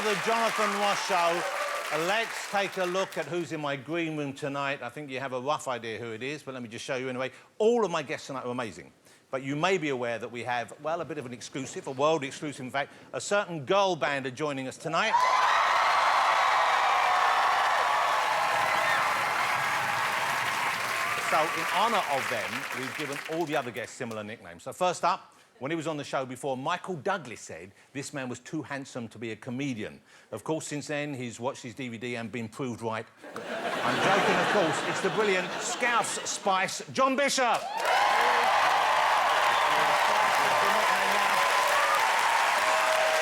to the Jonathan Ross Show. Let's take a look at who's in my green room tonight. I think you have a rough idea who it is, but let me just show you anyway. All of my guests tonight are amazing. But you may be aware that we have, well, a bit of an exclusive, a world exclusive, in fact. A certain girl band are joining us tonight. So, in honour of them, we've given all the other guests similar nicknames. So, first up, when he was on the show before, Michael Douglas said this man was too handsome to be a comedian. Of course, since then, he's watched his DVD and been proved right. I'm joking, of course. It's the brilliant Scouse Spice, John Bishop.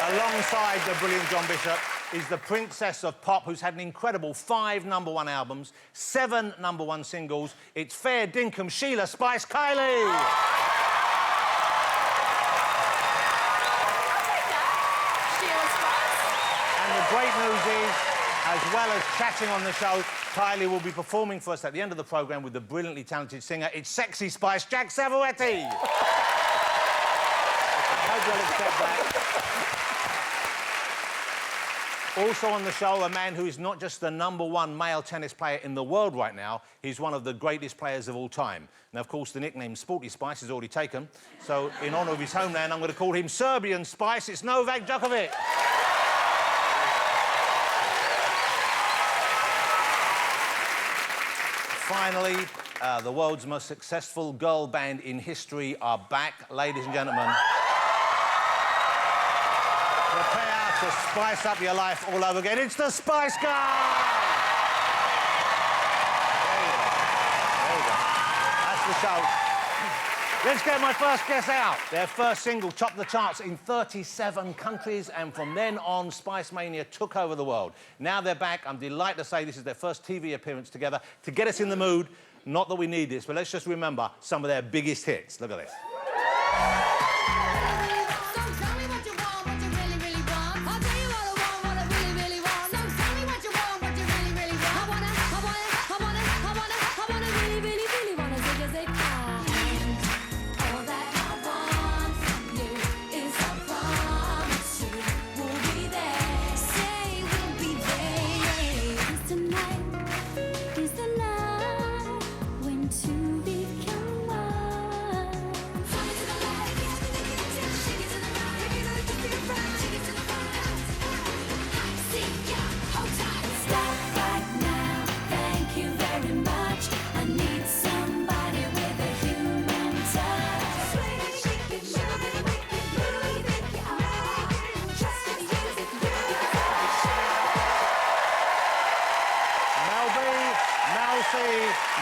Alongside the brilliant John Bishop is the princess of pop, who's had an incredible 5 #1 albums, 7 #1 singles. It's fair dinkum Sheila Spice Kylie. And the great news is, as well as chatting on the show, Kylie will be performing for us at the end of the programme with the brilliantly talented singer. It's Sexy Spice, Jack Savoretti. I hope you'll accept that. Also on the show, a man who is not just the #1 male tennis player in the world right now, he's one of the greatest players of all time. Now, of course, the nickname Sporty Spice is already taken, so in honour of his homeland, I'm going to call him Serbian Spice. It's Novak Djokovic. Finally, the world's most successful girl band in history are back, ladies and gentlemen. Prepare to spice up your life all over again. It's the Spice Girls! There you go. That's the show. Let's get my first guest out. Their first single topped the charts in 37 countries, and from then on, Spice Mania took over the world. Now they're back. I'm delighted to say this is their first TV appearance together to get us in the mood. Not that we need this, but let's just remember some of their biggest hits. Look at this.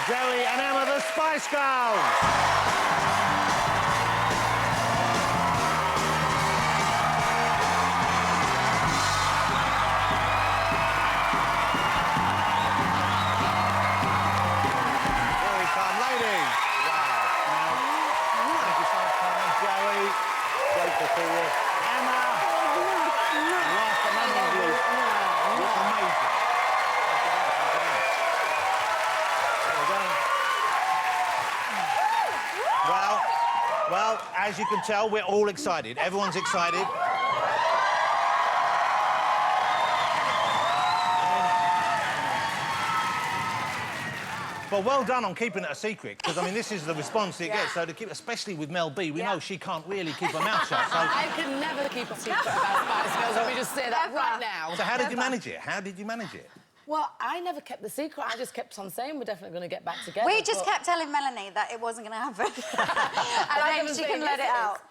Jerry and Emma, the Spice Girls! Here we come, ladies! Wow. Thank you so much, Jerry. Great to see you. Emma! Last but not least, you look amazing. Well, as you can tell, we're all excited. Everyone's excited. Well, well done on keeping it a secret, because, I mean, this is the response it gets. So to keep, especially with Mel B, we know she can't really keep her mouth shut. So... I can never keep a secret about Spice Girls. Let me just say that right now. So how did you manage it? How did you manage it? Well, I never kept the secret. I just kept on saying we're definitely going to get back together. We just kept telling Melanie that it wasn't going to happen. And then she can let it out.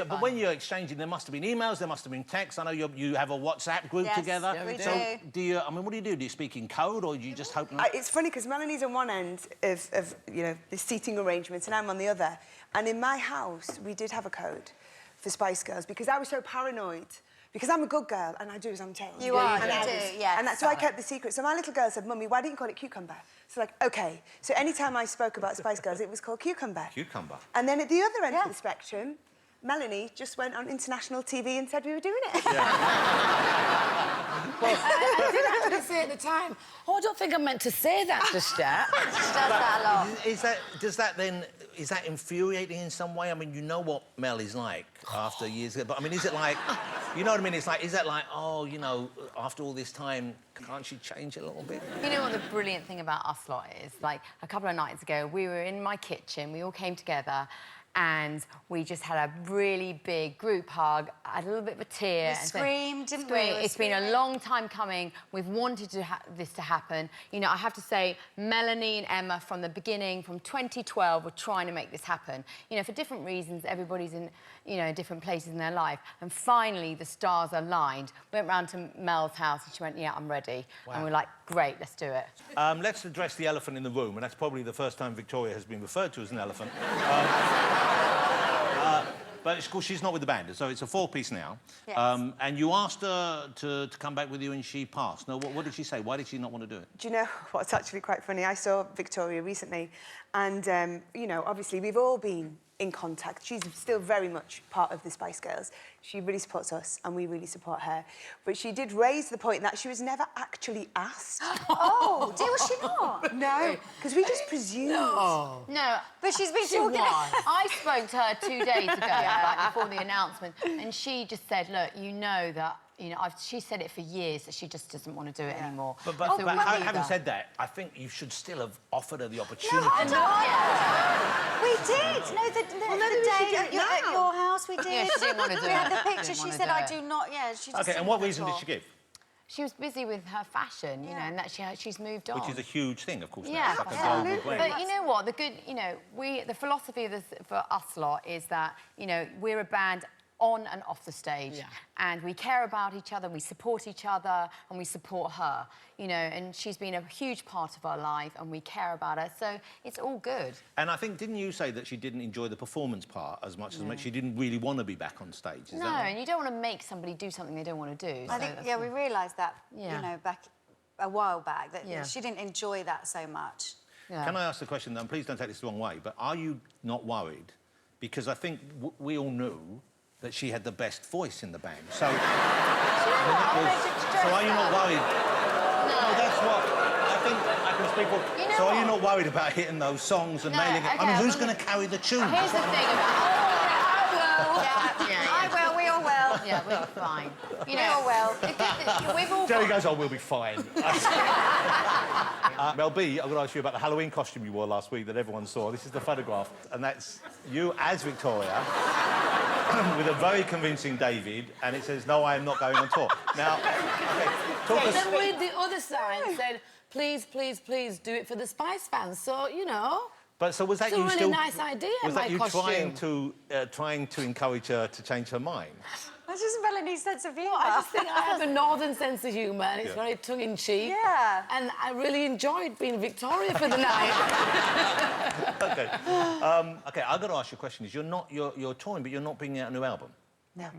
But when you're exchanging, there must have been emails, there must have been texts. I know you have a WhatsApp group together. Yeah, we do. So do you, I mean, what do? Do you speak in code, or do you just hope... It's funny, because Melanie's on one end of, you know, the seating arrangements, and I'm on the other. And in my house, we did have a code for Spice Girls, because I was so paranoid. Because I'm a good girl, and I do as I'm told. You are, you do, yes. And so I kept the secret. So my little girl said, Mummy, why don't you call it Cucumber? So, like, OK. So any time I spoke about Spice Girls, it was called Cucumber. Cucumber. And then at the other end of the spectrum, Melanie just went on international TV and said we were doing it. Yeah. Well, I did actually say at the time, oh, I don't think I meant to say that just yet. She does that a lot. Does that then is that infuriating in some way? I mean, you know what Mel is like after years ago, but I mean, is it like, you know what I mean? It's like, is that like, oh, you know, after all this time, can't she change a little bit? You know what the brilliant thing about us lot is? Like, a couple of nights ago, we were in my kitchen, we all came together, and we just had a really big group hug, had a little bit of a tear. We screamed, didn't we? It's been a long time coming. We've wanted this to happen. You know, I have to say, Melanie and Emma, from the beginning, from 2012, were trying to make this happen. You know, for different reasons, everybody's in, you know, different places in their life. And finally, the stars aligned. Went round to Mel's house, and she went, yeah, I'm ready. Wow. And we're like, great, let's do it. Let's address the elephant in the room, and that's probably the first time Victoria has been referred to as an elephant. But of course, she's not with the band, so it's a four-piece now. Yes. And you asked her to come back with you, and she passed. No, what did she say? Why did she not want to do it? Do you know what's actually quite funny? I saw Victoria recently, and, you know, obviously, we've all been in contact. She's still very much part of the Spice Girls. She really supports us, and we really support her. But she did raise the point that she was never actually asked. Oh, was she not? No, because we just presumed. No, but she's been talking. I spoke to her 2 days ago, like, before the announcement, and she just said, look, you know that, you know, she said it for years that she just doesn't want to do it anymore. But So having said that, I think you should still have offered her the opportunity. We did. No, the day at your house, we did. Yeah, she didn't want to do it. We had the picture. She said, I do not. Yeah, she just. Okay, and what reason did she give? She was busy with her fashion, you know, and that she's moved on. Which is a huge thing, of course. Yeah, now. It's like a global brand. But you know what? The good, you know, the philosophy of this for us lot is that, you know, we're a band on and off the stage, and we care about each other, we support each other, and we support her, you know, and she's been a huge part of our life, and we care about her, so it's all good. And I think, didn't you say that she didn't enjoy the performance part as much as she didn't really want to be back on stage? Is no, and you don't want to make somebody do something they don't want to do. I think, yeah, we realised that, you know, back a while back, that she didn't enjoy that so much. Yeah. Can I ask the question, then? Please don't take this the wrong way, but are you not worried? Because I think we all knew that she had the best voice in the band. So, so are you not worried? No, that's what I think I can speak for. You know so are you not worried about hitting those songs and nailing it? Okay, I mean, who's going to carry the tune? Here's the thing about... I will, we all will. Yeah, we'll be fine. You We know, all will. we've all Jerry goes, oh, we'll be fine. Mel B, I'm going to ask you about the Halloween costume you wore last week that everyone saw. This is the photograph, and that's you as Victoria with a very convincing David, and it says, no, I am not going on tour. Now, okay, talk us... Then with the other sign said, please, please, please do it for the Spice fans. So, you know... But so was that it's you a really still... nice idea, was that you costume. trying to encourage her to change her mind? That's just Melanie's sense of humour. I just think I have a northern sense of humour, and it's very tongue-in-cheek. Yeah. And I really enjoyed being Victoria for the night. OK. OK, I've got to ask you a question. Is you're touring, but you're not bringing out a new album? No.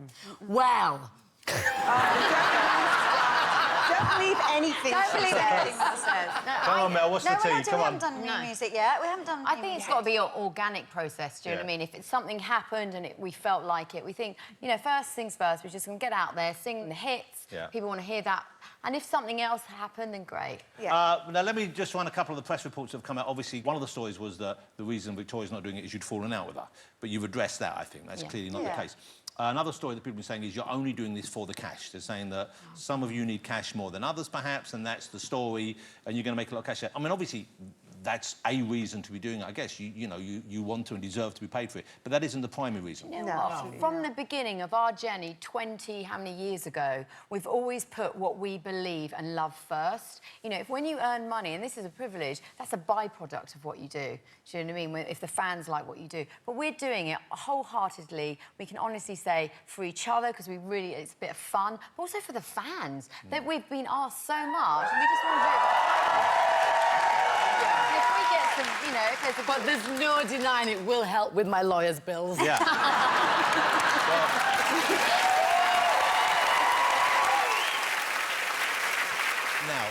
Well... Don't believe anything. Don't believe anything that says. Come on, Mel, what's the tea? Come we on. haven't done new music yet. We haven't done I think it's got to be an organic process, do you know what I Yeah. mean? If it's something happened and we felt like it, we think, you know, first things first, we're just going to get out there, sing the hits, people want to hear that. And if something else happened, then great. Yeah. Now, let me just run a couple of the press reports that have come out. Obviously, one of the stories was that the reason Victoria's not doing it is you'd fallen out with her. But you've addressed that, I think. That's clearly not the case. Another story that people have been saying is you're only doing this for the cash. They're saying that some of you need cash more than others, perhaps, and that's the story, and you're going to make a lot of cash. I mean, obviously, that's a reason to be doing it, I guess. You want to and deserve to be paid for it. But that isn't the primary reason. You know what? From the beginning of our journey, 20, how many years ago, we've always put what we believe and love first. You know, if when you earn money, and this is a privilege, that's a byproduct of what you do. Do you know what I mean? If the fans like what you do. But we're doing it wholeheartedly. We can honestly say for each other, because it's a bit of fun, but also for the fans. That we've been asked so much, and we just want to do it. If we get some, you know, if there's a... But there's no denying it will help with my lawyer's bills. Yeah. Now,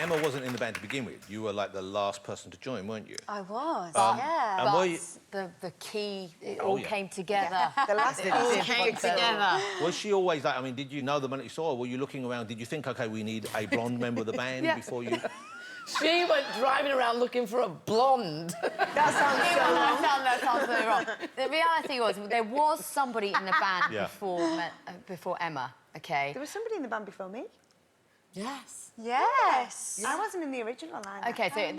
Emma wasn't in the band to begin with. You were like the last person to join, weren't you? I was, And But were you... the key, it all came together. The last It all came together. Was she always like, I mean, did you know the minute you saw her? Were you looking around, did you think, OK, we need a blonde member of the band before you... She went driving around looking for a blonde. That sounds so wrong. That sounds really wrong. The reality was there was somebody in the band Yeah. before Emma, OK? There was somebody in the band before me. Yes. Yes. I wasn't in the original line. OK, so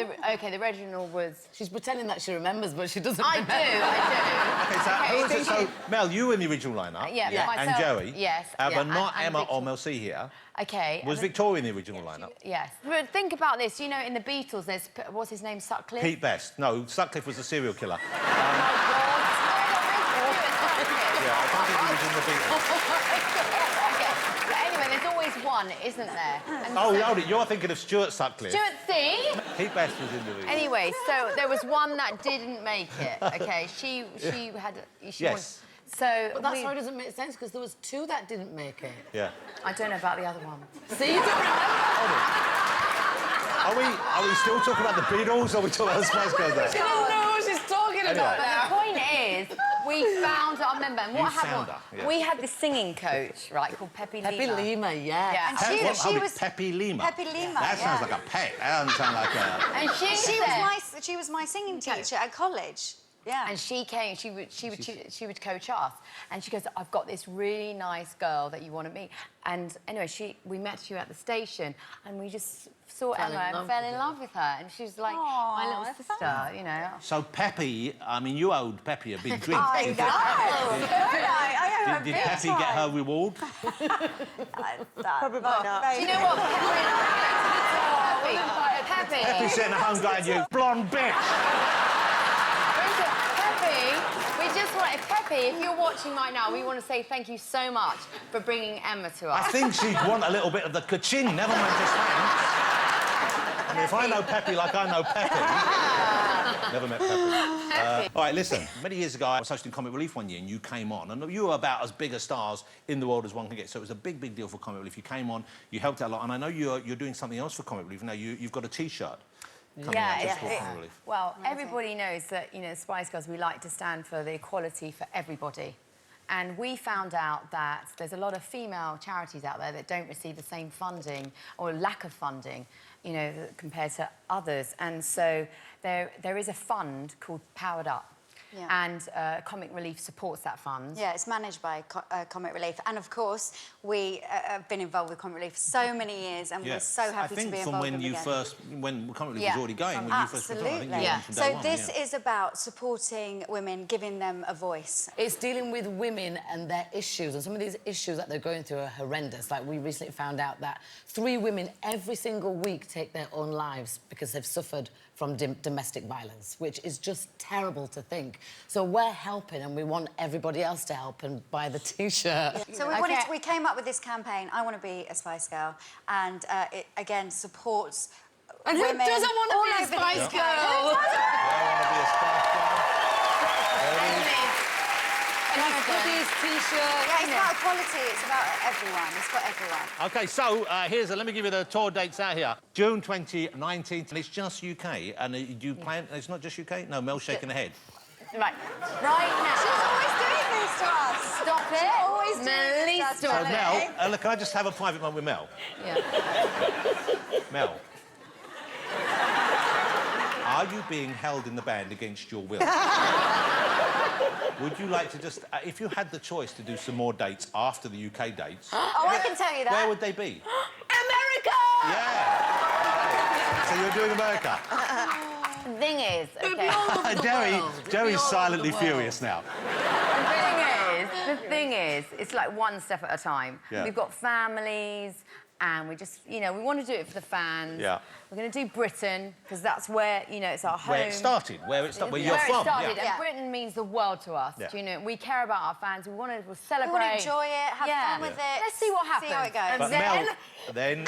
the original was... She's pretending that she remembers, but she doesn't I remember. Okay, so who was it? So, Mel, you were in the original lineup. Yeah, Yeah. And myself, Joey. yes. But yeah, not and Emma or Victoria. Mel C here. OK. Was Victoria in the original lineup? Yes. But think about this. You know, in the Beatles, there's... What's his name? Sutcliffe? Pete Best. No, Sutcliffe was a serial killer. Oh, my God. Yeah, I don't think he was in the Beatles. Okay. But anyway, there's always one, isn't there? And Oh, so- hold it. You're thinking of Stuart Sutcliffe. Stuart C. Pete Best was in the Beatles. Anyway, so there was one that didn't make it. Okay, she had. Yes. So But that's why it doesn't make sense, because there was 2 that didn't make it. Yeah. I don't know about the other one. See, you don't remember. Are we still talking about the Beatles or are we talking about the Spice Girls now? She doesn't know what she's talking about But now. the point is, we found our member. And what You happened? found her, yeah. We had this singing coach, right, called Pepe Lima. Pepe Lima, yeah. Yeah. And Hold she it, was Pepe Lima. Pepe Lima. That sounds yeah. like a pet. That doesn't sound like a... And she She was my singing teacher at college. Yeah. And she came. She would coach us, and she goes, "I've got this really nice girl that you want to meet." And anyway, we met you at the station, and we just saw Fell in Emma and love fell with in her. love with her, and she was like my little that's sister, you know. So Pepe, I mean, you owed Pepe a big drink. I know. I Did Pepe get her reward? Probably not. Do you know what? Pepe. Pepe sitting at home going, you blonde bitch. Pepe, we just want... Pepe, if you're watching right now, we want to say thank you so much for bringing Emma to us. I think she'd want a little bit of the ka-ching, never mind just thanks. I mean, if I know Pepe like I know Pepe... Never met Pepe. All right, listen. Many years ago, I was hosting Comic Relief one year, and you came on, and you were about as big a stars in the world as one can get. So it was a big, big deal for Comic Relief. You came on, you helped out a lot, and I know you're doing something else for Comic Relief now. You've got a T-shirt. Yeah, just for Comic Relief. well, everybody knows that, you know, Spice Girls, we like to stand for the equality for everybody. And we found out that there's a lot of female charities out there that don't receive the same funding or lack of funding, you know, compared to others. And so there is a fund called Powered Up. Yeah. And Comic Relief supports that fund. Yeah, it's managed by Comic Relief. And, of course, we have been involved with Comic Relief for so many years, and we're so happy to be involved with them again. when Comic Relief was already going, when you first Absolutely. returned, I think you were on from day So one, this is about supporting women, giving them a voice. It's dealing with women and their issues, and some of these issues that they're going through are horrendous. Like, we recently found out that 3 women every single week take their own lives because they've suffered from domestic violence, which is just terrible to think. So we're helping, and we want everybody else to help and buy the T-shirt. Yeah. So we came up with this campaign, I Want to Be a Spice Girl, and it, again, supports And women... who doesn't want to be a over the Spice UK. Girl? I want to be a Spice Girl. And you've got these T-shirts. Yeah, it's about equality, it's about everyone, it's for everyone. OK, so let me give you the tour dates out here. June 2019, and it's just UK. And do you plan... It's not just UK? No, Mel's shaking her head. Right now. She's always doing this to us. Stop it. Always doing Melly, this to So, us. Mel, look, can I just have a private moment with Mel? Yeah. Mel. Are you being held in the band against your will? Would you like to just... if you had the choice to do some more dates after the UK dates... Oh, I can tell you that. Where would they be? America! Yeah! So you're doing America? The thing is, We'll be okay. all over the world. We'll be Jerry's all over silently the world. furious now. The thing is, it's like one step at a time. Yeah. We've got families, and we just, you know, we want to do it for the fans. Yeah. We're going to do Britain, because that's where, you know, it's our home. Where it started, where you're from. Where it started, Yeah. and Britain means the world to us. Yeah. Do you know? We care about our fans. We want to We celebrate. want to enjoy it, have fun with it. Let's see what happens. See how it goes. But then-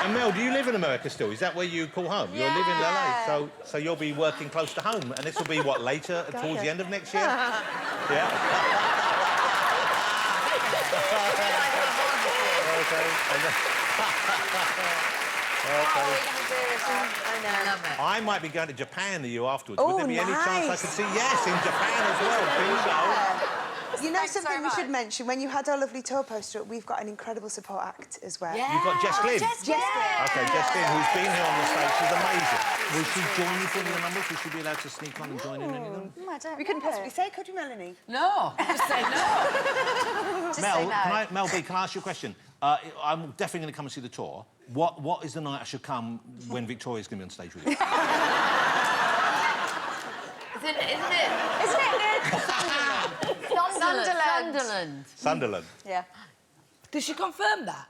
And Mel, do you live in America still? Is that where you call home? You're living in LA, so you'll be working close to home, and this will be what, later, towards the end of next year? Yeah. I might be going to Japan the year afterwards. Would there be any chance I could see? Yes, in Japan as well. Bingo. You know Thanks so something we should much. mention? When you had our lovely tour poster up, we've got an incredible support act as well. Yeah. You've got Jess Glynn. Jess Glynn. OK, Jess Glynn, who's been here on the stage. She's amazing. Will she join you for any of the numbers? Will she be allowed to sneak on and join in any of them? I don't We couldn't know. possibly say, could we, Melanie? No, just say no. Just Mel, say no. Mel B, can I ask you a question? I'm definitely going to come and see the tour. What is the night I should come when Victoria's going to be on stage with you? Isn't it? Isn't it? Sunderland. Sunderland. Yeah. Does she confirm that?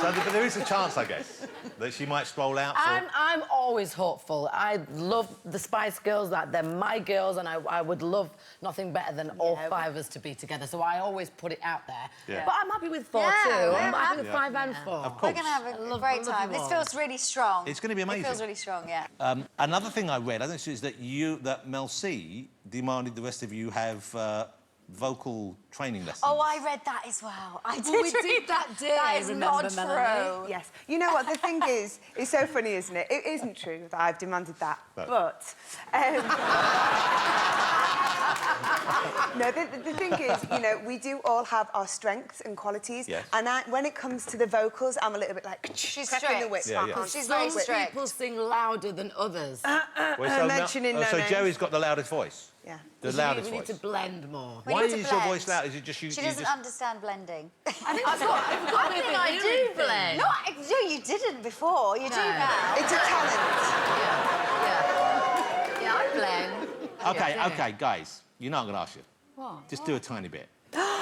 So, but there is a chance, I guess, that she might stroll out for... I'm always hopeful. I love the Spice Girls, like they're my girls, and I would love nothing better than all 5 of us to be together. So I always put it out there. Yeah. But I'm happy with 4 Yeah, too. we're I'm happy happy. with 5 and 4. Of course. We're going to have a great time. This feels really strong. It's going to be amazing. It feels really strong, yeah. Another thing I read, I think, is that Mel C demanded the rest of you have vocal training lessons. Oh, I read that as well. I did we read did that day, That is not remember, true. Melanie? Yes. You know what, the thing is, it's so funny, isn't it? It isn't true that I've demanded that, but... no, the thing is, you know, we do all have our strengths and qualities, Yes. and when it comes to the vocals, I'm a little bit like... She's cracking the strict. whip. Yeah, yeah. She's very Some strict. people sing louder than others. mentioning no so names. Joey's got the loudest voice? Yeah. The we loudest need voice? to blend more. We Why need to is your blend. voice loud? Is it just you... She you doesn't just... understand blending. I think I do blend. No, you didn't before. You do now. It's a talent. Yeah, I blend. OK, OK, guys, you know I'm going to ask you. What? Just do a tiny bit. Just do a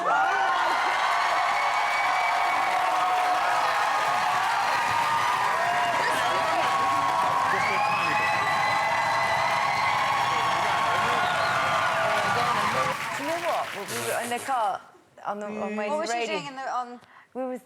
tiny bit. Do you know what? We were in the car on the on way to What was the she radio. doing on... We were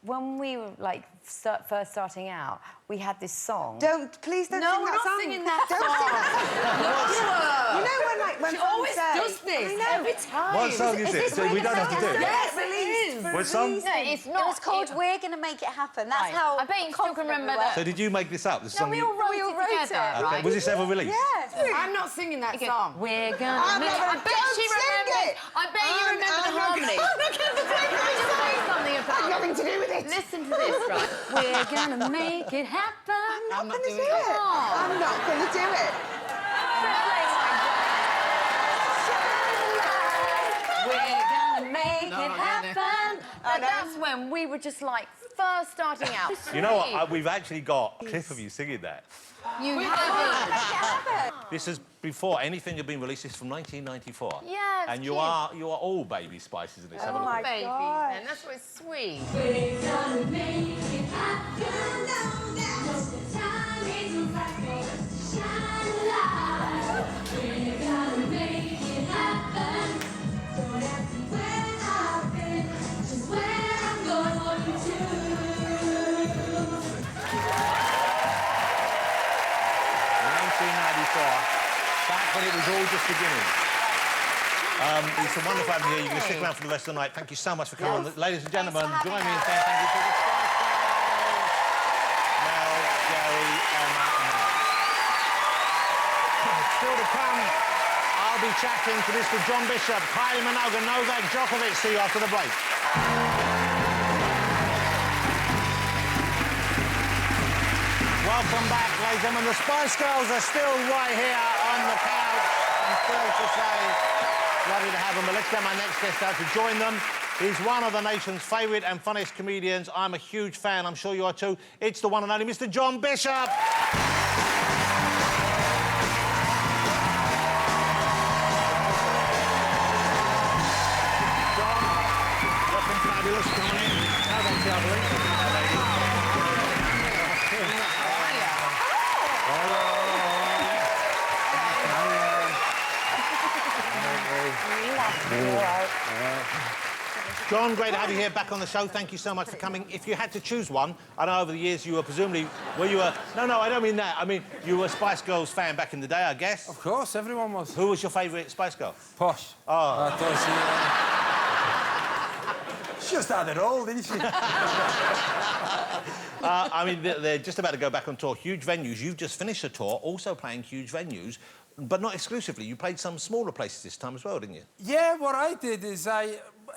when we were like first starting out. We had this song. Please don't No, sing we're that not song. singing that Don't song. sing that. You know when She fans always say, does this I know. every time. What song is it? So we don't have to do it? Yes, it is. What song? No, it's It not. was called We're Gonna Make It Happen. That's Right. how I bet you still can confident we remember were. So did you make this up? This No, song we you... all wrote it together, OK, right? was this ever released? Yes. I'm not singing that song. We're gonna I'm make... not I bet don't she sing remembers. it. I bet you I'm remember the not harmony. Let me just say something about Nothing to do with it. Listen to this, right? We're gonna make it happen. I'm not going to doing do it. it. I'm not going to do it. We're gonna make No, it no, no. happen. But that's when we were just like first starting out. You know what? We've actually got a clip of you singing that. You haven't. This is before anything had been released. This is from 1994. Yeah, it's and cute. you are all baby spices in this. Have a look. my Babies, gosh. then. That's what's sweet. We're gonna make it happen. The time is right for us to shine a light. We're gonna make it happen. Don't ask me where I've been, just where I'm going to. 1994, back when it was all just beginning. It's a wonderful having you here. You're going to stick around for the rest of the night. Thank you so much for coming. Ladies and gentlemen, Thanks for join me having in saying thank you to the Spice Girls. Mel, Jerry, Emma, and Matt. Still to come, I'll be chatting to Mr. John Bishop, Kylie Minogue, and Novak Djokovic. See you after the break. Welcome back, ladies and gentlemen. The Spice Girls are still right here on the couch. I'm thrilled to say, lovely to have them. But let's get my next guest out to join them. He's one of the nation's favourite and funniest comedians. I'm a huge fan. I'm sure you are too. It's the one and only Mr. John Bishop. John, looking fabulous. Come on in. How that's lovely. John, great to have you here back on the show. Thank you so much for coming. If you had to choose one, I know over the years you were presumably... Well, you were... No, I don't mean that. I mean, you were a Spice Girls fan back in the day, I guess. Of course, everyone was. Who was your favourite Spice Girl? Posh. Oh. I thought she just had it all, didn't she? I mean, they're just about to go back on tour. Huge venues. You've just finished a tour, also playing huge venues. but not exclusively. You played some smaller places this time as well, didn't you? Yeah, what I did is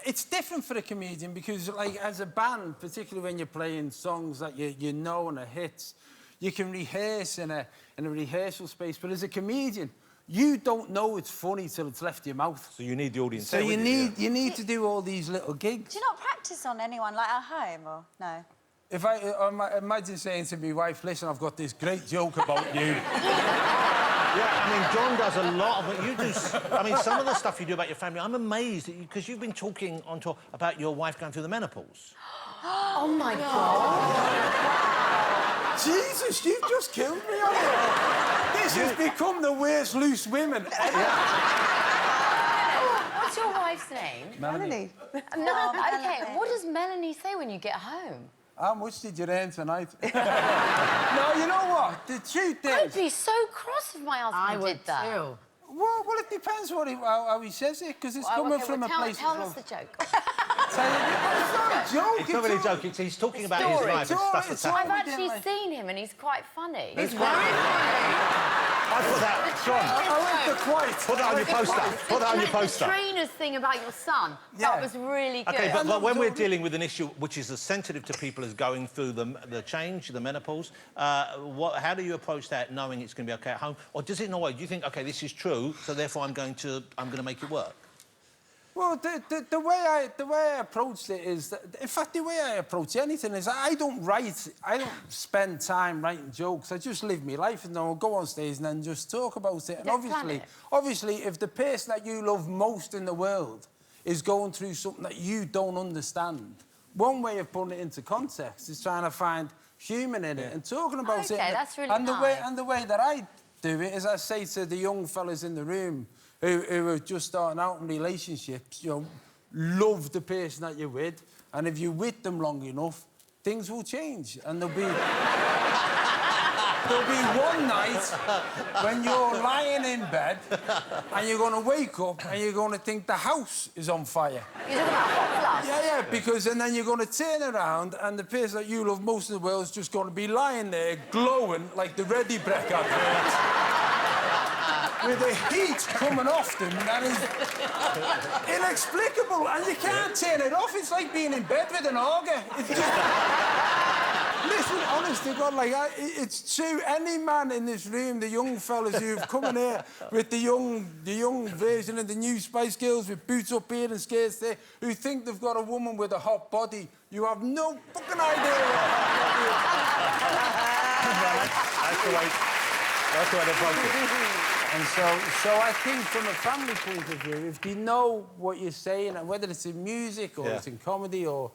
it's different for a comedian because, like, as a band, particularly when you're playing songs that you know and are hits, you can rehearse in a rehearsal space. But as a comedian, you don't know it's funny till it's left your mouth. So you need the audience. So you need to do all these little gigs. Do you not practice on anyone, like, at home, or no? If I imagine saying to my wife, listen, I've got this great joke about you. Yeah, I mean, John does a lot of it. You do... I mean, some of the stuff you do about your family, I'm amazed, because you've been talking on tour about your wife going through the menopause. Oh, my God. Jesus, you've just killed me. This has become the worst loose women ever. What's your wife's name? Melanie. No, OK, what does Melanie say when you get home? How much did you earn tonight? No, you know what? The truth is... I'd be so cross if my husband did that. Too. Well, it depends how he says it, because it's coming from a place... Tell us the joke. It's not a joke. It's not really a joke. He's talking about his life and stuff that's happened. I've actually seen him and he's quite funny. He's very funny. I put that, John. I like the quite. Put that on your poster. Put that on your poster. The trainer's thing about your son. That was really good. OK, but when we're dealing with an issue which is as sensitive to people as going through the change, the menopause, how do you approach that, knowing it's going to be OK at home? Or does it not? Do you think, OK, this is true, so therefore I'm going to make it work? Well, the way I approached it is that, in fact, the way I approach anything is I don't spend time writing jokes. I just live my life and then I'll go on stage and then just talk about it. And obviously, if the person that you love most in the world is going through something that you don't understand, one way of putting it into context is trying to find humour in it and talking about it. That's really and nice. the way that I do it is I say to the young fellas in the room who are just starting out in relationships, you know, love the person that you're with, and if you're with them long enough, things will change, and there'll be one night when you're lying in bed and you're going to wake up and you're going to think the house is on fire. You're talking about hot flush? Yeah, because and then you're going to turn around and the person that you love most in the world is just going to be lying there glowing like the Ready Breck advert. With the heat coming off them, that is inexplicable, and you can't turn it off. It's like being in bed with an auger. It's just... Listen, honest to God, like, it's true. Any man in this room, the young fellas who've come in here with the young version of the new Spice Girls with boots up here and skirts there, who think they've got a woman with a hot body, you have no fucking idea what a hot body is. That's the way to approach it. And so I think from a family point of view, if they know what you're saying, and whether it's in music or it's in comedy or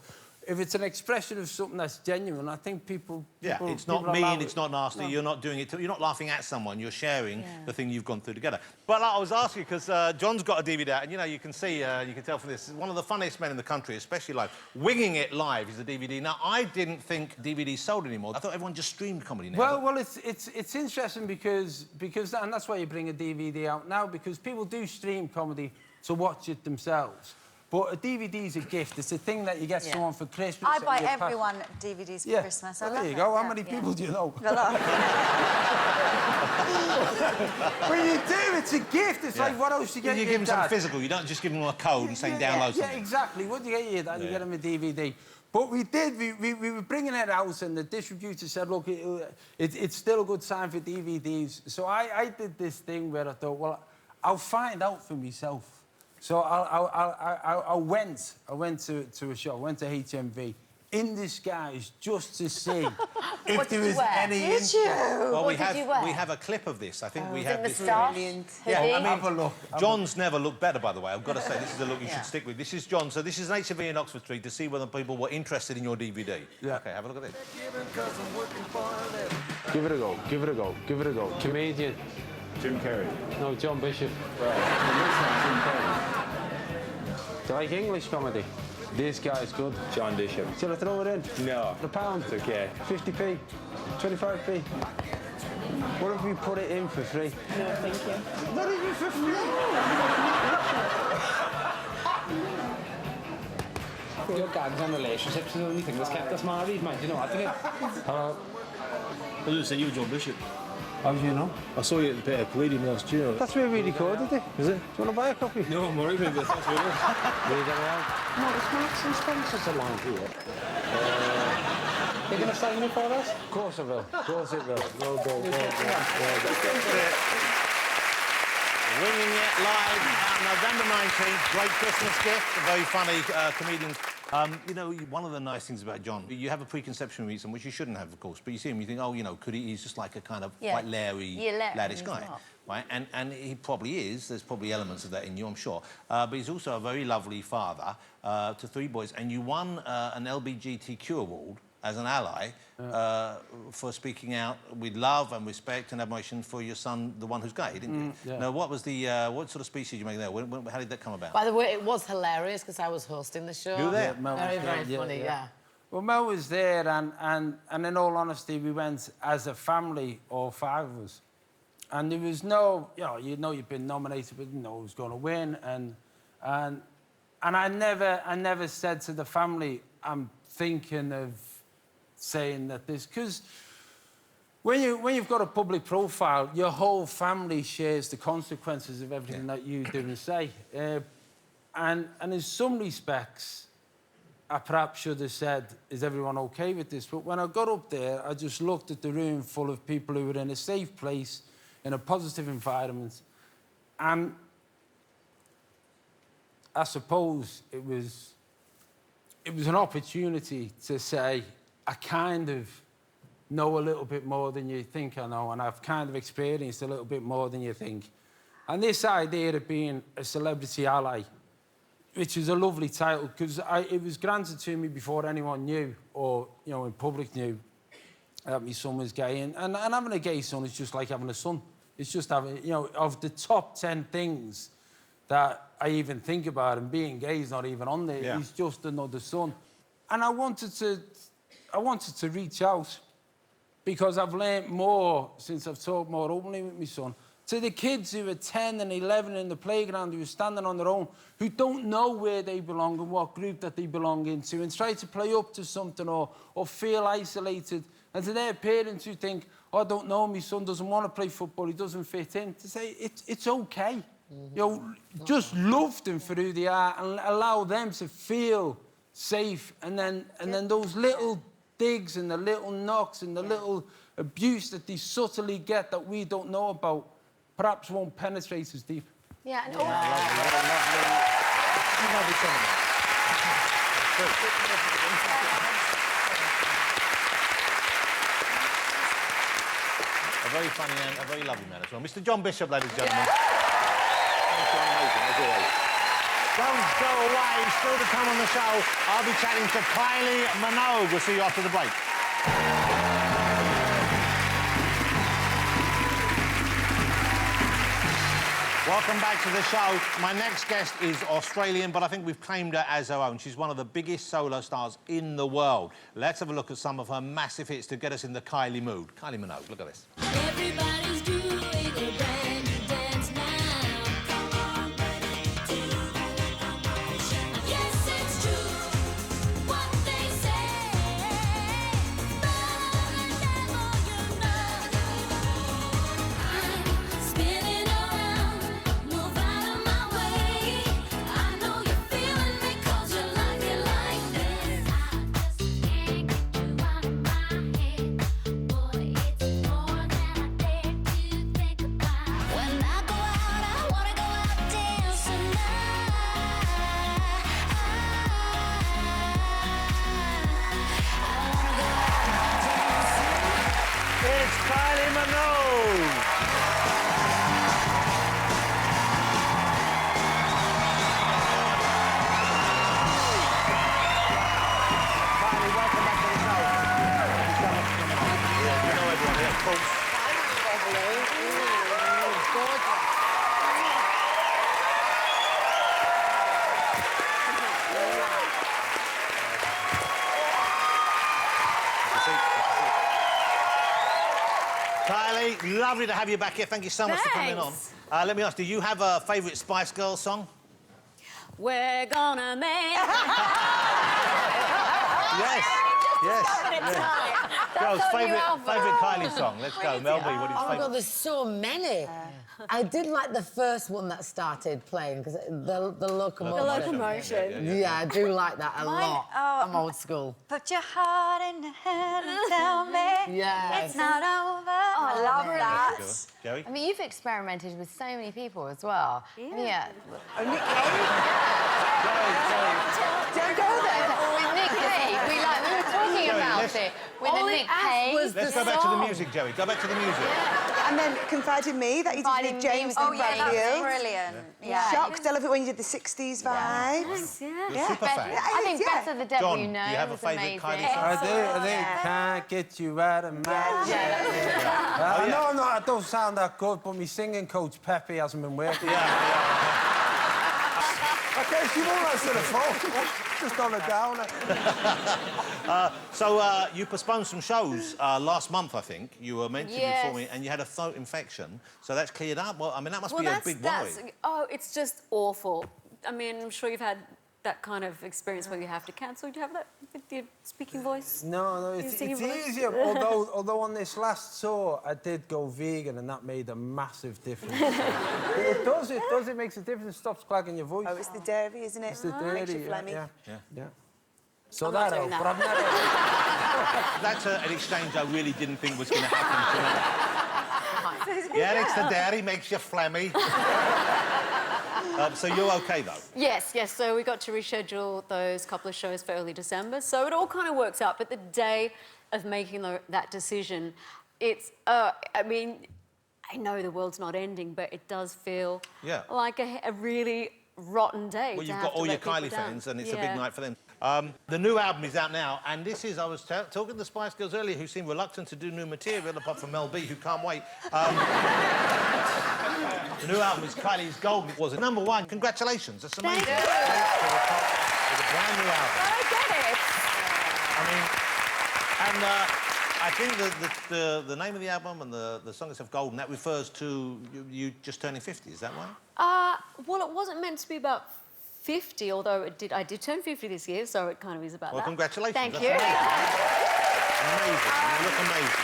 if it's an expression of something that's genuine, I think people... It's not mean, it's not nasty, you're not doing it... You're not laughing at someone, you're sharing the thing you've gone through together. But I was asking, because John's got a DVD out, and, you know, you can see, you can tell from this, one of the funniest men in the country, especially live. Winging It Live is a DVD. Now, I didn't think DVDs sold anymore. I thought everyone just streamed comedy now. Well, it's interesting because... And that's why you bring a DVD out now, because people do stream comedy to watch it themselves. But a DVD's a gift. It's a thing that you get someone for Christmas. I buy everyone DVDs for Christmas. Well, there you go. How many people do you know? A lot. But you do. It's a gift. It's like, what else you get? You give them something physical. You don't just give them a code and say download something. Yeah, exactly. What do you get your dad? You get them a DVD. But we did. We were bringing it out, and the distributor said, "Look, it's still a good time for DVDs." So I did this thing where I thought, well, I'll find out for myself. So I went to a show, went to HMV, in disguise, just to see if there was any interest. Well, we have a clip of this. I think we have this. Yeah, I mean, John's never looked better, by the way. I've got to say, this is a look you should stick with. This is John. So this is an HMV in Oxford Street to see whether people were interested in your DVD. Yeah. OK, have a look at this. Give it a go, give it a go, give it a go. Comedian. Jim Carrey. No, John Bishop. Right. Jim Carrey. Do you like English comedy? This guy's good. John Bishop. Shall I throw it in? No. A pound? It's okay. 50p? 25p? What if we put it in for free? No, thank you. Not even for free! Your gags and relationships is the only thing that's kept us married, man. You know, I think it... I used to say you were John Bishop. How do you know? I saw you at the Peter Palladium last year. That's where we recorded it. Is it? Do you want to buy a copy? No, I'm alright with it. Thanks very much. No, it's Marks and Spencer's around here. You're going to sign it for us? Of course I will. Of course it will. No, go. Winging It live out November 19th. Great Christmas gift. A very funny comedian. You know, one of the nice things about John, you have a preconception of him, which you shouldn't have, of course, but you see him, you think, oh, you know, he's just like a kind of quite leery, laddish guy. Right? And he probably is. There's probably elements of that in you, I'm sure. But he's also a very lovely father to 3 boys. And you won an LGBTQ award as an ally for speaking out with love and respect and admiration for your son, the one who's gay, didn't you? Yeah. Now, what was the what sort of speech did you make there? How did that come about? By the way, it was hilarious because I was hosting the show. You were there? Very, very funny, yeah. Well, Mel was there, and in all honesty, we went as a family, all 5 of us. And there was no, you know you've been nominated, but you know who's going to win. And I never said to the family, I'm thinking of saying that this, because when you've got a public profile, your whole family shares the consequences of everything that you do and say. And in some respects, I perhaps should have said, is everyone okay with this? But when I got up there, I just looked at the room full of people who were in a safe place, in a positive environment, and I suppose it was an opportunity to say, I kind of know a little bit more than you think I know, and I've kind of experienced a little bit more than you think. And this idea of being a celebrity ally, which is a lovely title, because it was granted to me before anyone knew, or, you know, in public knew, that my son was gay. And having a gay son is just like having a son. It's just having, you know, of the top 10 things that I even think about, and being gay is not even on there. Yeah. He's just another son. And I wanted to reach out, because I've learnt more since I've talked more openly with my son, to the kids who are 10 and 11 in the playground, who are standing on their own, who don't know where they belong and what group that they belong into, and try to play up to something or feel isolated. And to their parents who think, oh, I don't know, my son doesn't want to play football, he doesn't fit in, to say, it's okay. Mm-hmm. You know, just love them for who they are and allow them to feel safe. And then those little digs and the little knocks and the little abuse that they subtly get that we don't know about perhaps won't penetrate as deep. Yeah, and A very funny and a very lovely man as well. Mr. John Bishop, ladies and gentlemen. Thank you, amazing, as always. Don't go away. Still to come on the show, I'll be chatting to Kylie Minogue. We'll see you after the break. Welcome back to the show. My next guest is Australian, but I think we've claimed her as our own. She's one of the biggest solo stars in the world. Let's have a look at some of her massive hits to get us in the Kylie mood. Kylie Minogue, look at this. Everybody's doing a brand new dance now. Come on, baby, do it. Yes, it's true what they say. But the devil, you know. I'm spinning around, move out of my way. I know you're feeling me 'cause you like it like this. I just can't get you out of my head. Boy, it's more than I dare to think about. When I go out, I wanna go out dancing It's Kylie Minogue. Kylie, welcome back to the show. Thank you so much for coming on. Yeah, you know everyone here, of course. Kylie, lovely to have you back here. Thank you so much for coming on. Thanks. Let me ask, do you have a favourite Spice Girls song? we're gonna make Yes. Yes. Girls, our new favourite album. Kylie song. Let's go. Mel B, what is Oh my God, favourite? there's so many. I did like the first one that started playing because the locomotion. The locomotion. Yeah, I do like that a Mine- lot. oh, I'm old school. Put your heart in the hand and tell me Yes. it's not over. I love that. Joey? I mean, you've experimented with so many people as well. Yeah. Oh, Nick Cave? Don't go there. With Nick Cave, we were talking about let's- it. With All the he Nick asked Cave. was Let's the go back to the song. music, Joey. Go back to the music. And then Confide in Me, that you did Confide with in James Me and Oh, yeah, that Bradley. was brilliant. Yeah. Shocked. I love it when you did the 60s vibes. You're a super fan. I think Yeah. Better the Devil John, You do Know you have a was favourite amazing. Kylie song? I think can't get you out of my head. I know I don't sound that good, but my singing coach Pepe hasn't been working. Okay, she won't answer the phone. Just on a downer. So you postponed some shows last month, I think. You were meant to be Yes. performing, and you had a throat infection. So that's cleared up. Well, I mean, that must be a big worry. Oh, it's just awful. I mean, I'm sure you've had that kind of experience where you have to cancel. Do you have that with your speaking voice? No, it's singing voice? easier. Although on this last tour, I did go vegan, and that made a massive difference. It does. It makes a difference. It stops clagging your voice. Oh, it's the dairy, isn't it? It's the Makes you dairy, phlegmy. yeah. So I'm not that doing helped, that. but I've never... That's an exchange I really didn't think was going to happen tonight. Yeah, it's the dairy, makes you phlegmy. So you're OK, though? Yes. So we got to reschedule those couple of shows for early December. So it all kind of works out. But the day of making that decision, it's... I mean, I know the world's not ending, but it does feel like a really rotten day. Well, to you've have got to all your let people Kylie down. fans, and it's a Yeah. big night for them. The new album is out now, and this is... I was talking to the Spice Girls earlier, who seem reluctant to do new material, apart from Mel B, who can't wait. The new album is Kylie's Golden. It was a #1. Congratulations, that's amazing. Thank you. To the top with a brand new album. I get it. I mean, and I think the name of the album and the song itself, Golden, that refers to you just turning 50, is that right? Well, it wasn't meant to be about 50, although I did turn 50 this year, so it kind of is about Well, that. congratulations. Thank That's you. Amazing. You look amazing.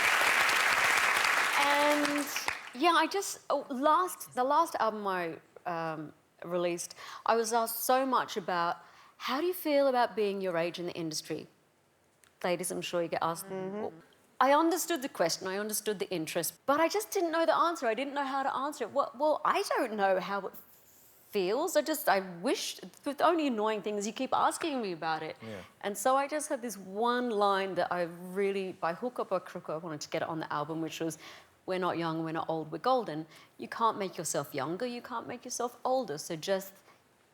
And yeah, the last album I released, I was asked so much about how do you feel about being your age in the industry? Ladies, I'm sure you get asked. I understood the question, I understood the interest, but I just didn't know the answer. I didn't know how to answer it. Well, I don't know how it feels. I wish, the only annoying thing is you keep asking me about it. Yeah. And so I just had this one line that I really, by hook or by crook, I wanted to get it on the album, which was, we're not young, we're not old, we're golden. You can't make yourself younger, you can't make yourself older.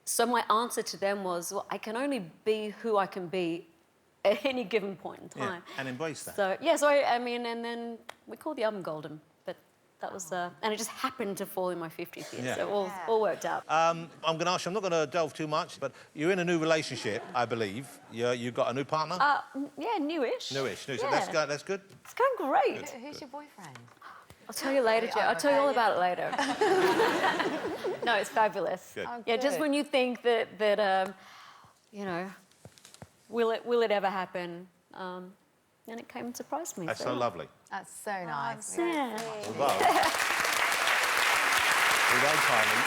So my answer to them was, well, I can only be who I can be at any given point in time. Yeah, and embrace that. So, yeah, so I mean, and then we called the album Golden, but that was, and it just happened to fall in my 50th year, so it all worked out. I'm going to ask you, I'm not going to delve too much, but you're in a new relationship, I believe. You've got a new partner? Yeah, newish. Newish. Yeah. That's good. It's going great. Who's your boyfriend? I'll tell you later, Jo. I'll tell you all about it later. No, it's fabulous. Good. Oh, Yeah, just good. when you think that you know, will it ever happen? And it came and surprised me. That's so lovely. That's so nice. Yeah. Although Kylie,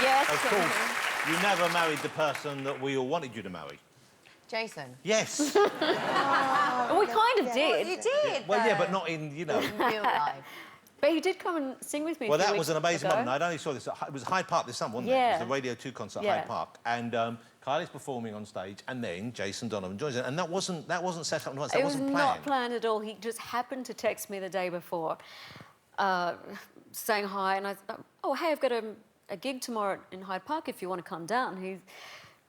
Yes. of course, you never married the person that we all wanted you to marry. Jason. Yes. We kind of did. You did. Well, yeah, though. but not in, you know... Real life. But he did come and sing with me. Well, a few that was an weeks amazing ago. moment. I only saw this. It was Hyde Park this summer, wasn't it? Yeah. It was the Radio 2 concert at Yeah. Hyde Park. And Kylie's performing on stage, and then Jason Donovan joins it. And that wasn't set up once. That It was wasn't not planned. planned at all. He just happened to text me the day before, saying hi, and I thought, oh, hey, I've got a gig tomorrow in Hyde Park if you want to come down. He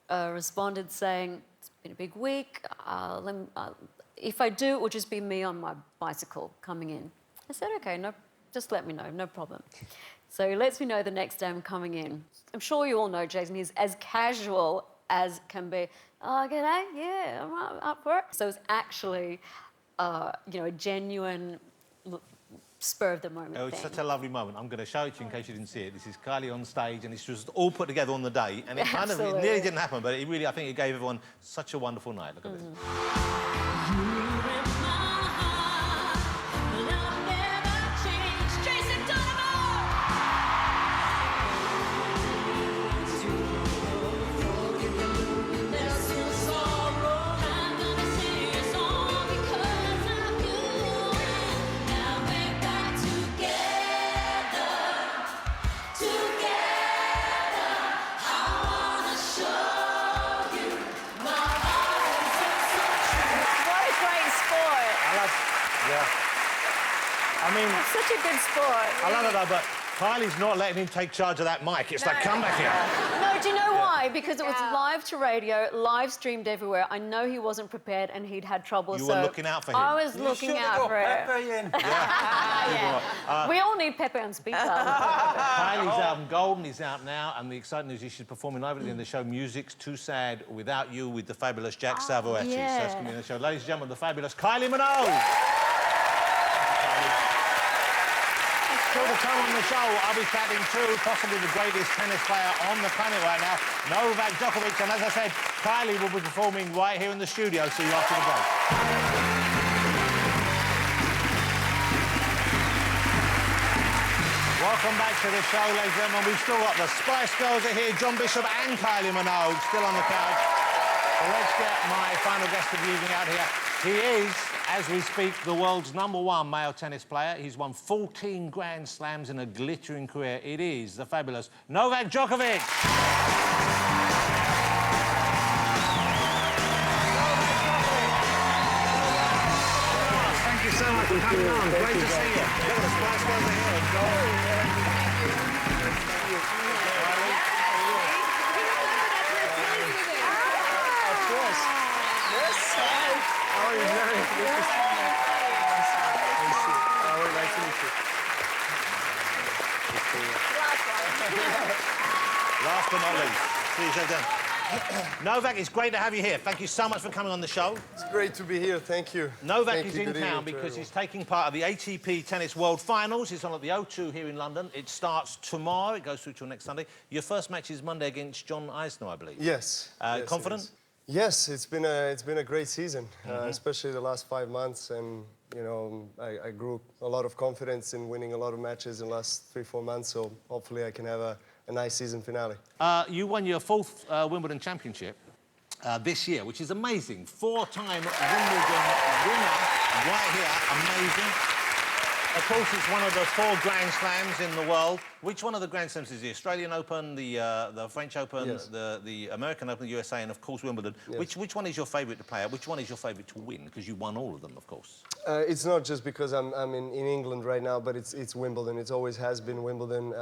responded saying, it's been a big week. If I do, it will just be me on my bicycle coming in. I said, okay, no, just let me know, no problem. So he lets me know the next day I'm coming in. I'm sure you all know Jason, he's as casual as can be. Oh, g'day, yeah, I'm up for it. So it's actually, you know, a genuine spur of the moment Oh, it's thing. such a lovely moment. I'm going to show it to you in case you didn't see it. This is Kylie on stage, and it's just all put together on the day. And it kind of it nearly didn't happen, but it really, I think it gave everyone such a wonderful night. Look at this. I mean... It's such a good sport. I love it, though, but Kylie's not letting him take charge of that mic. It's like, come back here. No, do you know why? Because it was live to radio, live streamed everywhere. I know he wasn't prepared and he'd had trouble, You were looking out for him. I was looking out for him. Pepper in. We all need Pepe on speed dial. Kylie's album Golden is out now, and the exciting news is she's performing live at the end of the show. Music's Too Sad Without You with the fabulous Jack Savoetti. So that's going to be in the show. Ladies and gentlemen, the fabulous Kylie Minogue. Still to come on the show, I'll be chatting to possibly the greatest tennis player on the planet right now, Novak Djokovic. And as I said, Kylie will be performing right here in the studio. See you after the break. Welcome back to the show, ladies and gentlemen. We've still got the Spice Girls are here, John Bishop and Kylie Minogue still on the couch. So let's get my final guest of the evening out here. He is, as we speak, the world's #1 male tennis player. He's won 14 Grand Slams in a glittering career. It is the fabulous Novak Djokovic. Thank you so much for coming on. Great to see you. Look at the Spice Girls are here. Of course. Yes. How are you? Nice to meet you. Last but not least, please have done. Novak, it's great to have you here. Thank you so much for coming on the show. It's great to be here. Thank you. Novak is in town because he's taking part of the ATP Tennis World Finals. He's on at the O2 here in London. It starts tomorrow. It goes through till next Sunday. Your first match is Monday against John Isner, I believe. Yes. Confident? Yes, it's been a great season, especially the last 5 months, and you know I grew a lot of confidence in winning a lot of matches in the last 3-4 months. So hopefully I can have a nice season finale. You won your 4th Wimbledon championship this year, which is amazing. 4-time Wimbledon winner right here, amazing. Of course, it's one of the 4 Grand Slams in the world. Which one of the Grand Slams is the Australian Open, the French Open, Yes. the American Open, the USA, and of course Wimbledon? Yes. Which one is your favourite to play at? Which one is your favourite to win? Because you won all of them, of course. It's not just because I'm in England right now, but it's Wimbledon. It always has been Wimbledon.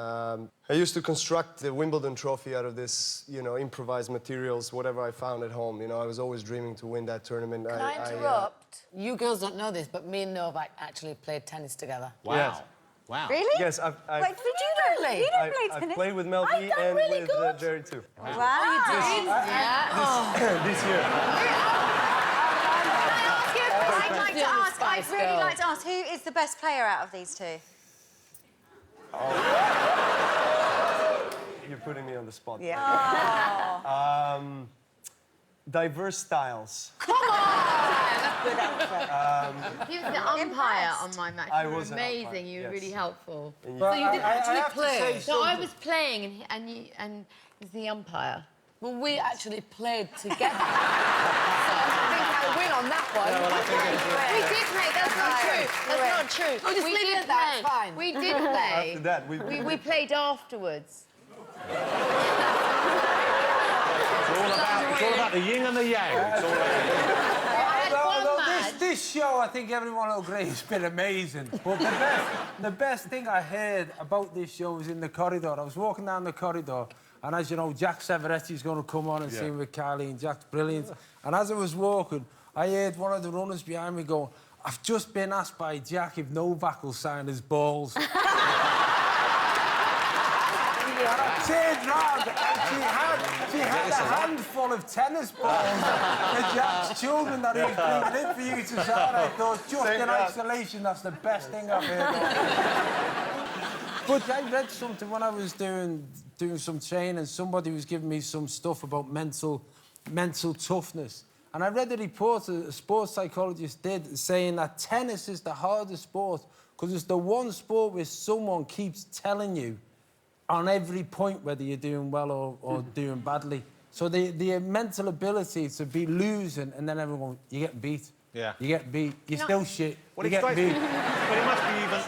I used to construct the Wimbledon trophy out of this, you know, improvised materials, whatever I found at home. You know, I was always dreaming to win that tournament. Can I interrupt? You girls don't know this, but me and Novak actually played tennis together. Wow. Yes. Wow. Really? Yes, Wait, did you really? You don't play I've tennis? played with Mel B and really with good. Jerry too. Wow. You did? Yeah. This year. I'd really like to ask, who is the best player out of these two? You're putting me on the spot. Yeah. Diverse styles. He was the umpire on my match. I You were was an amazing. umpire, You were yes. really helpful. But So you didn't actually have to play? say No, I something. was playing and he's the umpire. Well, we actually played together. I think I win on that one. We did play. That's not true. That's not true. Oh, just we leave it did at that, play. it's fine. We did play. After that, we played afterwards. It's all about the yin and the yang. It's all about... Although this show, I think everyone will agree, has been amazing. But the best thing I heard about this show was in the corridor. I was walking down the corridor, and as you know, Jack Savoretti's going to come on and sing with Kylie, and Jack's brilliant. And as I was walking, I heard one of the runners behind me go, "I've just been asked by Jack if Novak will sign his balls." turned round and she had a handful of tennis balls for Jack's children that he was bringing in for you to sign. I thought, just in isolation, that's the best thing I've heard of. But I read something when I was doing some training. Somebody was giving me some stuff about mental toughness. And I read a report a sports psychologist did saying that tennis is the hardest sport because it's the one sport where someone keeps telling you on every point whether you're doing well or doing badly. So the mental ability to be losing and then everyone, you get beat. Yeah. You get beat. You're still shit. Well, you get beat. But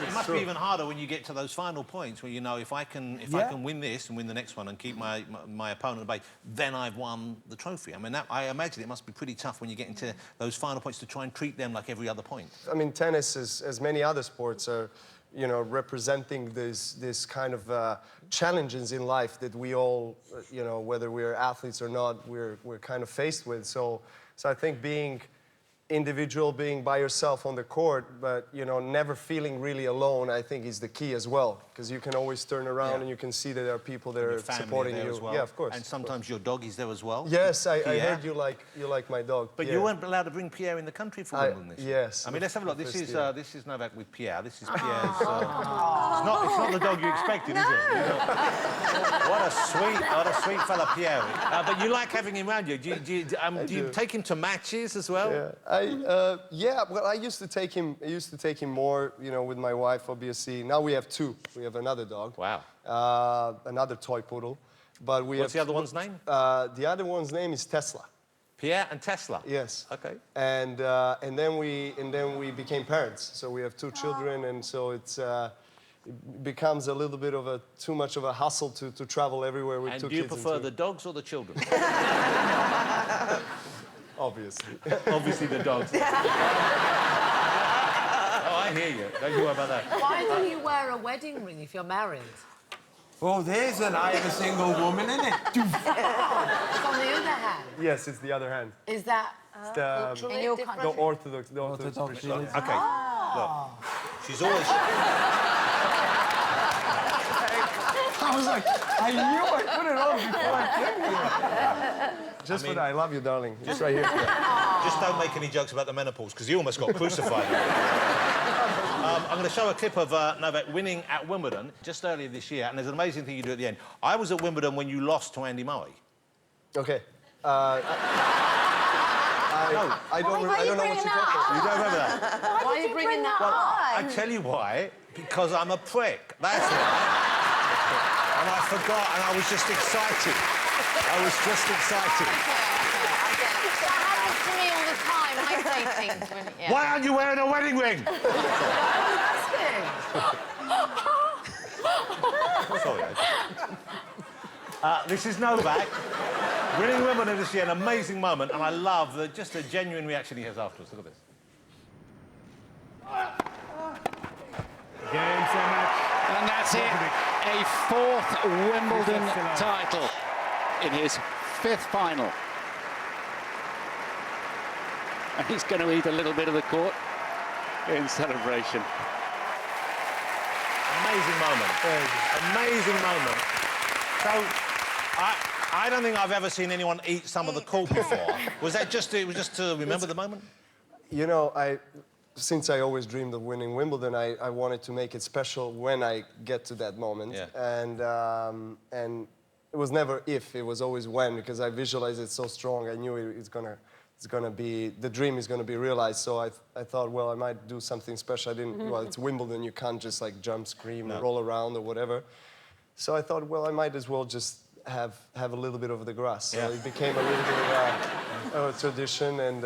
it must be even harder when you get to those final points where you know if I can win this and win the next one and keep my opponent at bay, then I've won the trophy. I mean, I imagine it must be pretty tough when you get into those final points to try and treat them like every other point. I mean, tennis, as many other sports, are, you know, representing this kind of challenges in life that we all, you know, whether we're athletes or not, we're kind of faced with. So I think being individual, being by yourself on the court, but, you know, never feeling really alone, I think is the key as well. Because you can always turn around and you can see that there are people that are supporting you. As well. Yeah, of course. And sometimes your dog is there as well. Yes, I heard you like my dog. But you weren't allowed to bring Pierre in the country for Wimbledon this year. Yes. I mean, let's have a look. This is Novak with Pierre. This is Pierre's... it's not the dog you expected, is it? What a sweet fella Pierre is. But you like having him around you. Do you take him to matches as well? Yeah. Well, I used to take him more, you know, with my wife, obviously. Now we have two. We have another dog. Wow. Another toy poodle. But what's the other one's name? The other one's name is Tesla. Pierre and Tesla. Yes. Okay. And then we became parents. So we have two children, and so it becomes a little bit of too much of a hustle to travel everywhere with two kids. And do you prefer the dogs or the children? Obviously. Obviously the dogs. Oh, I hear you. Don't you worry about that. Why don't you wear a wedding ring if you're married? Oh, there's an eye of a single woman, isn't it? It's on the other hand. Yes, it's the other hand. Is that the orthodox. Okay. Look, she's always... I was like, I knew I put it on before I came here. I love you, darling. Just right here. Just don't make any jokes about the menopause, because you almost got crucified. I'm going to show a clip of Novak winning at Wimbledon just earlier this year, and there's an amazing thing you do at the end. I was at Wimbledon when you lost to Andy Murray. Okay. I don't know what you're talking about. You don't remember that? Why are you bringing that up? I tell you why. Because I'm a prick. That's why. And I forgot, and I was just excited. I was just excited. That happens to me all the time. I say things when... Yeah. Why aren't you wearing a wedding ring? Sorry. This is Novak. Winning Wimbledon this year, an amazing moment, and I love just the genuine reaction he has afterwards. Look at this. Game, so much. And that's it. A fourth Wimbledon title in his fifth final. And he's going to eat a little bit of the court in celebration. Amazing moment. Amazing moment. So, I don't think I've ever seen anyone eat some of the court before. Was that just to remember the moment? You know, since I always dreamed of winning Wimbledon, I wanted to make it special when I get to that moment. Yeah. And it was never if, it was always when, because I visualized it so strong. I knew it's gonna be, the dream is gonna be realized. So I thought, well, I might do something special. I didn't, well, it's Wimbledon, you can't just like jump, scream, roll around or whatever. So I thought, well, I might as well just have a little bit of the grass. So it became a little bit of a tradition, and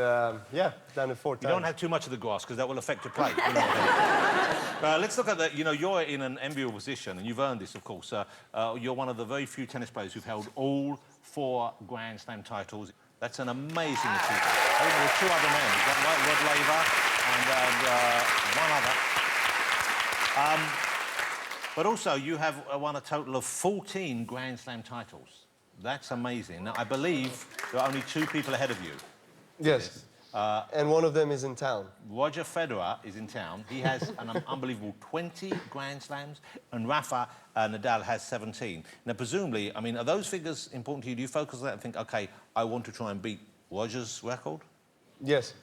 yeah, done it 4 times. You don't have too much of the grass, because that will affect your play. Let's look at that. You know, you're in an enviable position, and you've earned this, of course. You're one of the very few tennis players who've held all 4 Grand Slam titles. That's an amazing achievement. I think there were 2 other men. You've got Rod Laver and one other. But also, you have won a total of 14 Grand Slam titles. That's amazing. Now, I believe there are only 2 people ahead of you. Yes. And one of them is in town. Roger Federer is in town. He has an unbelievable 20 Grand Slams, and Rafa Nadal has 17. Now, presumably, I mean, are those figures important to you? Do you focus on that and think, OK, I want to try and beat Roger's record? Yes.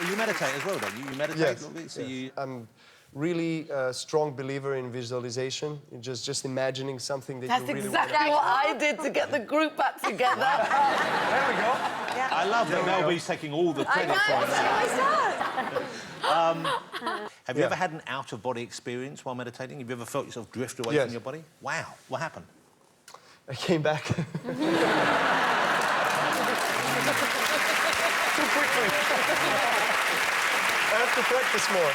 You meditate as well, don't you? You meditate Yes. a little bit? So Yes. I'm really a strong believer in visualization. Just imagining something that That's you really exactly what I did to get the group back together. There we go. Yeah. I love that Mel B's taking all the credit for it. Have you ever had an out-of-body experience while meditating? Have you ever felt yourself drift away from your body? Wow. What happened? I came back. Too quickly. I have to practice more.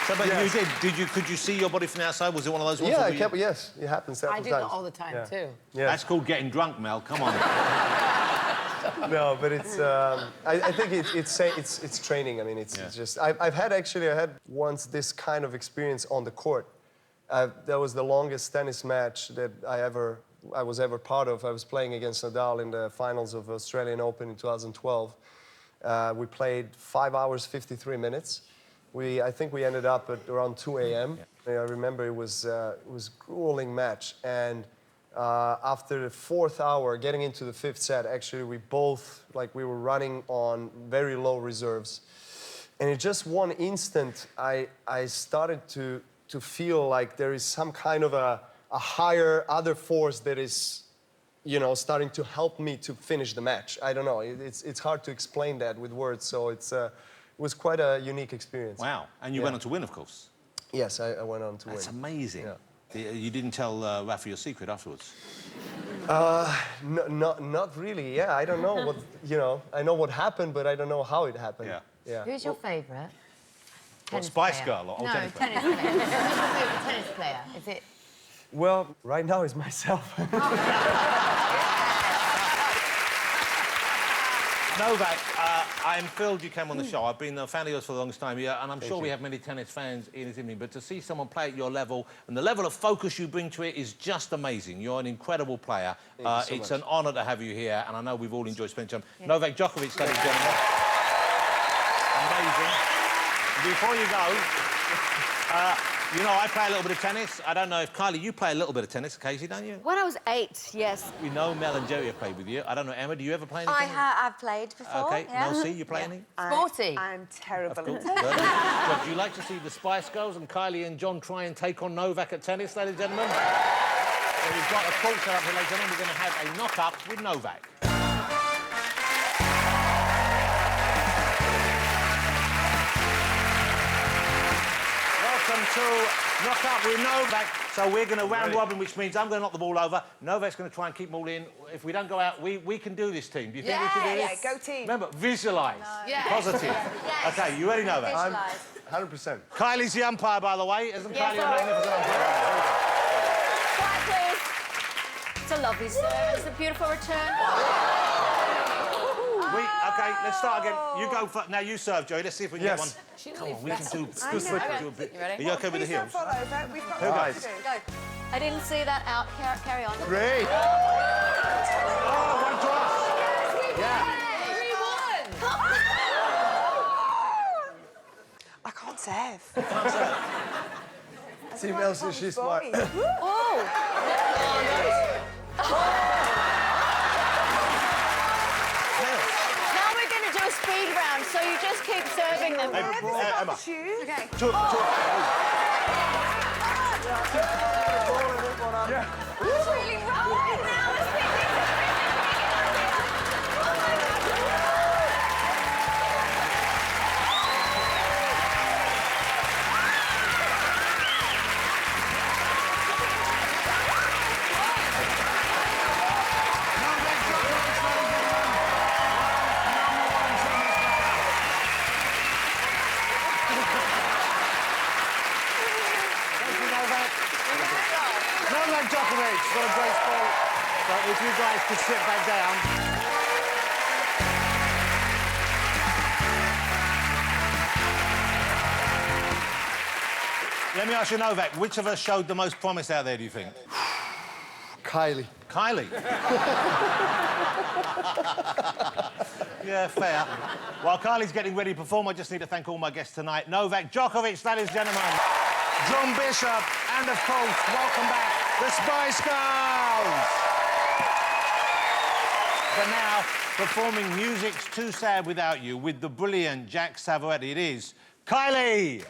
So, but you did. Could you see your body from the outside? Was it one of those ones? Yeah, yes, it happens several I times. do that all the time too. Yeah. That's called getting drunk, Mel. Come on. No, but it's. I think it's training. I mean, it's just. I had once this kind of experience on the court. That was the longest tennis match that I was ever part of. I was playing against Nadal in the finals of Australian Open in 2012. We played 5 hours 53 minutes. I think we ended up at around 2 a.m. I remember it was a grueling match, and after the 4th hour, getting into the 5th set, actually we both, we were running on very low reserves. And in just one instant, I started to feel like there is some kind of a higher other force that is, starting to help me to finish the match. I don't know, it's hard to explain that with words, so it was quite a unique experience. Wow. And you went on to win, of course. Yes, I went on to win. That's amazing. Yeah. You didn't tell Rafa your secret afterwards? Not really, yeah. I don't know what, I know what happened, but I don't know how it happened. Yeah. Who's your favourite? What, Spice Girl or No, tennis player? tennis player. Who's your favourite tennis player? Is it... Well, right now it's myself. Novak, I'm thrilled you came on the show. I've been a fan of yours for the longest time, and I'm sure we have many tennis fans in this evening, but to see someone play at your level and the level of focus you bring to it is just amazing. You're an incredible player. It's an honour to have you here, and I know we've all enjoyed spending time. Yeah. Novak Djokovic, ladies and gentlemen. Amazing. Before you go, I play a little bit of tennis. I don't know if, Kylie, you play a little bit of tennis occasionally, don't you? When I was 8, yes. We know Mel and Jerry have played with you. I don't know, Emma, do you ever play any tennis? I've played before. OK, yeah. Mel C, you play any? Sporty. I'm terrible at Would you like to see the Spice Girls and Kylie and John try and take on Novak at tennis, ladies and gentlemen? So we've got a court set up here, ladies and gentlemen. We're going to have a knock-up with Novak. Welcome to Knock Up with Novak. So we're going to round robin, which means I'm going to knock the ball over. Novak's going to try and keep them all in. If we don't go out, we can do this, team. Do you think we can do this? Yeah, go team. Remember, visualise. Yes. Positive. Yes. OK, you ready, Novak? Visualise. 100%. Kylie's the umpire, by the way. Isn't Yes, Kylie a magnificent umpire? Quiet, please. It's a lovely serve. It's a beautiful return. OK, let's start again. You go first. Now you serve, Joey. Let's see if we can get one. Come on, we can do a bit. You ready? Are you OK with the Please don't heels? fall over. We've got Who work goes? to do. Go. I didn't see that out. Carry on. Great. Oh, one to us. Yeah. I can't serve. See, Mel, she's smart. Now we're going to do a speed round, so you just keep serving them. Emma. Shoes. Okay. What's really wrong? Now it's Novak Djokovic, what a great sport. So if you guys could sit back down. Let me ask you, Novak, which of us showed the most promise out there, do you think? Kylie. Kylie. Yeah, fair. While Kylie's getting ready to perform, I just need to thank all my guests tonight. Novak Djokovic, ladies and gentlemen. John Bishop, and of course, welcome back, the Spice Girls. For now, performing Music's Too Sad Without You with the brilliant Jack Savoretti, it is Kylie.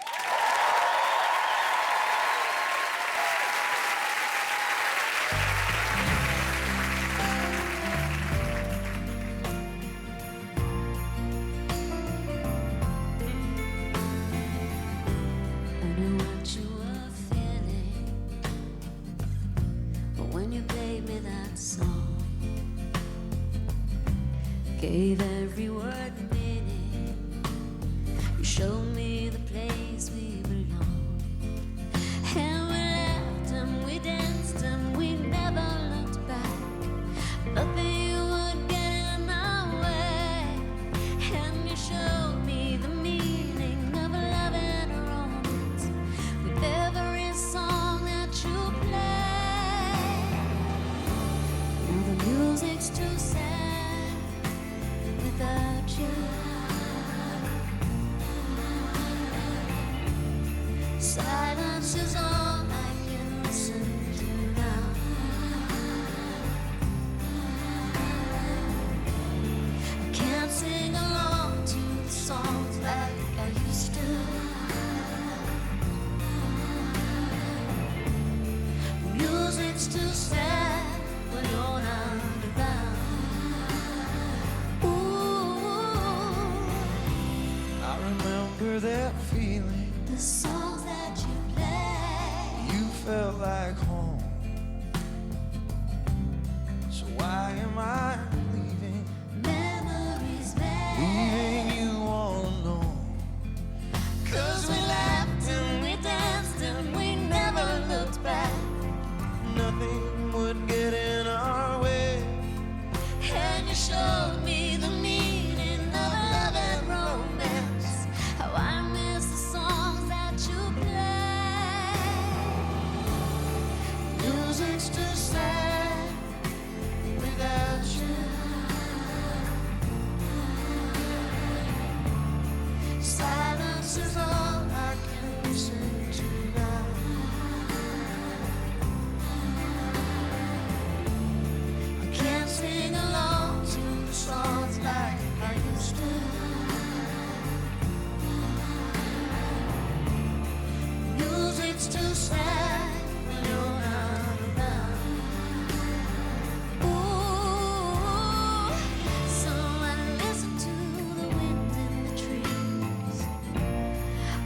Gave every word meaning. You showed me the place we belong. And we laughed and we danced and we never looked back. Nothing would get in our way. And you showed me the meaning of love and romance with every song that you play. The music's too sad without you. Silence is all I can listen to now. I can't sing along to the songs like I used to. Music's too sad when you're not around. Remember that feeling, the songs that you play. You felt like home. So why am I leaving? Memories made, Leaving you all alone. 'Cause we laughed and we danced and we never looked back. Nothing would get in our way. And you showed me the meaning of love and romance. How I miss the songs that you play. Music's too sad without you. Silence is all I can listen to now. I can't sing along to the songs like I used to. Music's too sad when you're not around. Ooh, so I listen to the wind in the trees,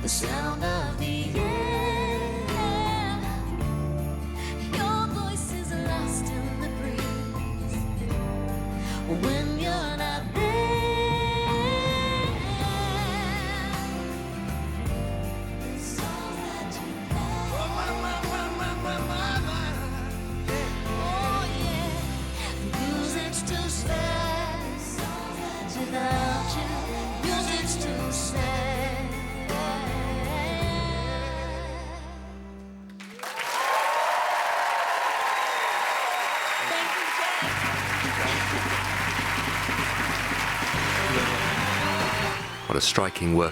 the sound of the air. Your voice is lost in the breeze when you're not there. Oh yeah, music's too sad without you. Music's too sad. Thank you, Jack. What a striking work